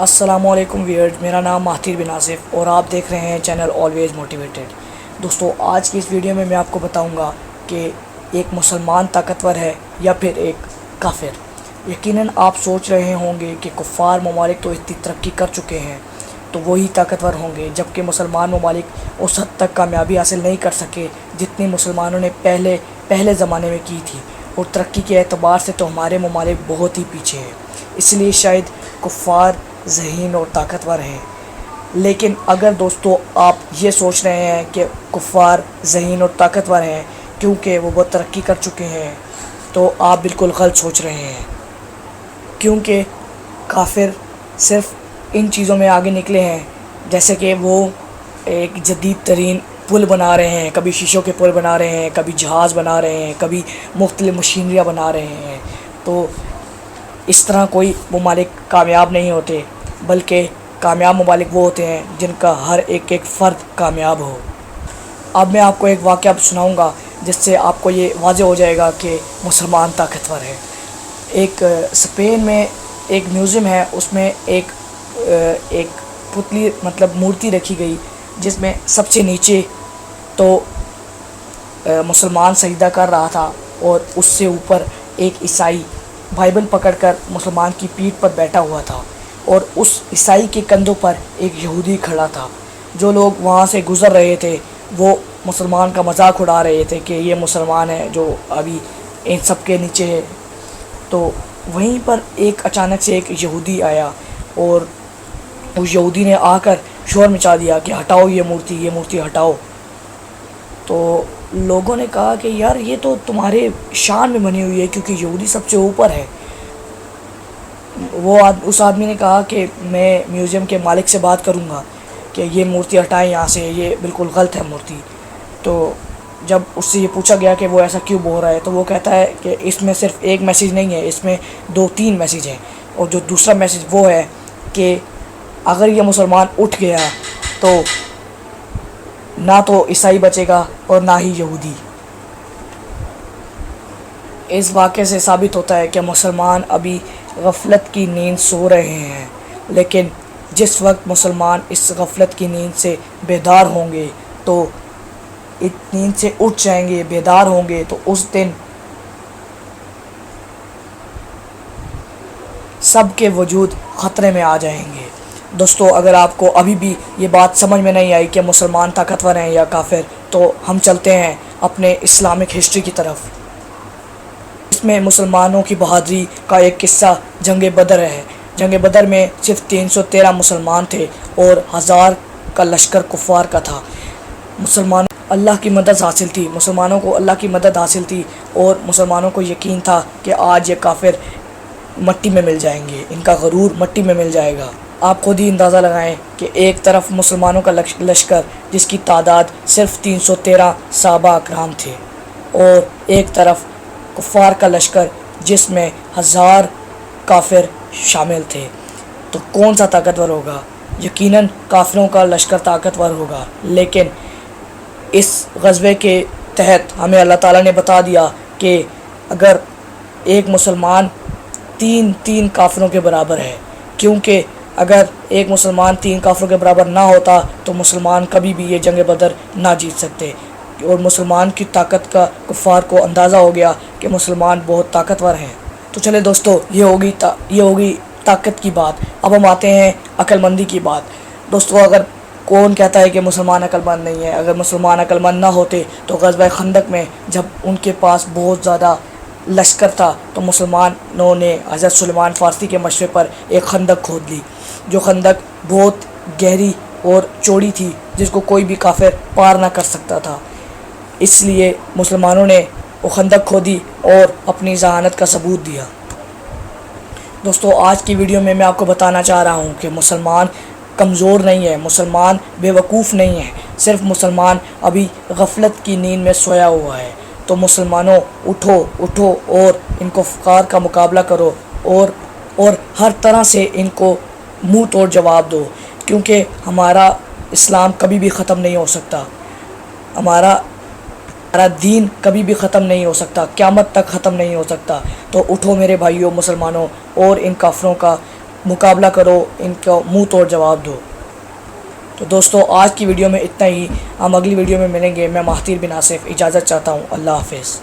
السلام علیکم ویئرز، میرا نام ماہر بن آصف اور آپ دیکھ رہے ہیں چینل آلویز موٹیویٹیڈ۔ دوستو، آج کی اس ویڈیو میں آپ کو بتاؤں گا کہ ایک مسلمان طاقتور ہے یا پھر ایک کافر۔ یقیناً آپ سوچ رہے ہوں گے کہ کفار ممالک تو اتنی ترقی کر چکے ہیں تو وہی طاقتور ہوں گے، جبکہ مسلمان ممالک اس حد تک کامیابی حاصل نہیں کر سکے جتنی مسلمانوں نے پہلے زمانے میں کی تھی، اور ترقی کے اعتبار سے تو ہمارے ممالک بہت ہی پیچھے ہیں۔ اس لیے شاید کفار ذہین اور طاقتور ہیں، لیکن اگر دوستو آپ یہ سوچ رہے ہیں کہ کفار ذہین اور طاقتور ہیں کیونکہ وہ بہت ترقی کر چکے ہیں، تو آپ بالکل غلط سوچ رہے ہیں، کیونکہ کافر صرف ان چیزوں میں آگے نکلے ہیں، جیسے کہ وہ ایک جدید ترین پل بنا رہے ہیں، کبھی شیشوں کے پل بنا رہے ہیں، کبھی جہاز بنا رہے ہیں، کبھی مختلف مشینریاں بنا رہے ہیں۔ تو اس طرح کوئی ممالک کامیاب نہیں ہوتے، بلکہ کامیاب ممالک وہ ہوتے ہیں جن کا ہر ایک فرد کامیاب ہو۔ اب میں آپ کو ایک واقعہ سناؤں گا جس سے آپ کو یہ واضح ہو جائے گا کہ مسلمان طاقتور ہے۔ ایک اسپین میں ایک میوزیم ہے، اس میں ایک پتلی مورتی رکھی گئی، جس میں سب سے نیچے تو مسلمان سجدہ کر رہا تھا، اور اس سے اوپر ایک عیسائی بائبل پکڑ کر مسلمان کی پیٹھ پر بیٹھا ہوا تھا، اور اس عیسائی کے کندھوں پر ایک یہودی کھڑا تھا۔ جو لوگ وہاں سے گزر رہے تھے وہ مسلمان کا مذاق اڑا رہے تھے کہ یہ مسلمان ہے جو ابھی ان سب کے نیچے ہے۔ تو وہیں پر اچانک سے ایک یہودی آیا، اور اس یہودی نے آ کر شور مچا دیا کہ ہٹاؤ یہ مورتی ہٹاؤ۔ تو لوگوں نے کہا کہ یار یہ تو تمہارے شان میں بنی ہوئی ہے، کیونکہ یہودی سب سے اوپر ہے۔ اس آدمی نے کہا کہ میں میوزیم کے مالک سے بات کروں گا کہ یہ مورتی ہٹائیں یہاں سے، یہ بالکل غلط ہے مورتی۔ تو جب اس سے یہ پوچھا گیا کہ وہ ایسا کیوں بول رہا ہے، تو وہ کہتا ہے کہ اس میں صرف ایک میسیج نہیں ہے، اس میں 2-3 میسیج ہیں، اور جو دوسرا میسیج وہ ہے کہ اگر یہ مسلمان اٹھ گیا تو نہ تو عیسائی بچے گا اور نہ ہی یہودی۔ اس واقعے سے ثابت ہوتا ہے کہ مسلمان ابھی غفلت کی نیند سو رہے ہیں، لیکن جس وقت مسلمان اس غفلت کی نیند سے بیدار ہوں گے، تو نیند سے اٹھ جائیں گے، بیدار ہوں گے، تو اس دن سب کے وجود خطرے میں آ جائیں گے۔ دوستو، اگر آپ کو ابھی بھی یہ بات سمجھ میں نہیں آئی کہ مسلمان طاقتور ہیں یا کافر، تو ہم چلتے ہیں اپنے اسلامک ہسٹری کی طرف۔ اس میں مسلمانوں کی بہادری کا ایک قصہ جنگ بدر ہے۔ جنگ بدر میں صرف 313 مسلمان تھے اور 1000 کا لشکر کفار کا تھا۔ مسلمانوں کو اللہ کی مدد حاصل تھی، اور مسلمانوں کو یقین تھا کہ آج یہ کافر مٹی میں مل جائیں گے، ان کا غرور مٹی میں مل جائے گا۔ آپ خود ہی اندازہ لگائیں کہ ایک طرف مسلمانوں کا لشکر جس کی تعداد صرف 313 صحابہ اکرام تھے، اور ایک طرف کفار کا لشکر جس میں 1000 کافر شامل تھے، تو کون سا طاقتور ہوگا؟ یقیناً کافروں کا لشکر طاقتور ہوگا۔ لیکن اس غزوے کے تحت ہمیں اللہ تعالیٰ نے بتا دیا کہ اگر ایک مسلمان تین کافروں کے برابر ہے، کیونکہ اگر ایک مسلمان 3 کافروں کے برابر نہ ہوتا تو مسلمان کبھی بھی یہ جنگ بدر نہ جیت سکتے، اور مسلمان کی طاقت کا کفار کو اندازہ ہو گیا کہ مسلمان بہت طاقتور ہیں۔ تو چلے دوستو، یہ ہوگی طاقت کی بات۔ اب ہم آتے ہیں عقل مندی کی بات۔ دوستو، اگر کون کہتا ہے کہ مسلمان عقل مند نہیں ہے؟ اگر مسلمان عقل مند نہ ہوتے تو غزوہ خندق میں جب ان کے پاس بہت زیادہ لشکر تھا تو مسلمانوں نے حضرت سلیمان فارسی کے مشورے پر ایک خندق کھود لی، جو خندق بہت گہری اور چوڑی تھی، جس کو کوئی بھی کافر پار نہ کر سکتا تھا۔ اس لیے مسلمانوں نے وہ خندق کھودی اور اپنی ذہانت کا ثبوت دیا۔ دوستو، آج کی ویڈیو میں آپ کو بتانا چاہ رہا ہوں کہ مسلمان کمزور نہیں ہے، مسلمان بے وقوف نہیں ہے، صرف مسلمان ابھی غفلت کی نیند میں سویا ہوا ہے۔ تو مسلمانوں، اٹھو اور ان کفار کا مقابلہ کرو، اور ہر طرح سے ان کو منہ توڑ جواب دو، کیونکہ ہمارا اسلام کبھی بھی ختم نہیں ہو سکتا، ہمارا دین کبھی بھی ختم نہیں ہو سکتا، قیامت تک ختم نہیں ہو سکتا۔ تو اٹھو میرے بھائیوں مسلمانوں، اور ان کافروں کا مقابلہ کرو، ان کو منہ توڑ جواب دو۔ تو دوستو آج کی ویڈیو میں اتنا ہی، ہم اگلی ویڈیو میں ملیں گے۔ میں مہتیر بن آصف اجازت چاہتا ہوں، اللہ حافظ۔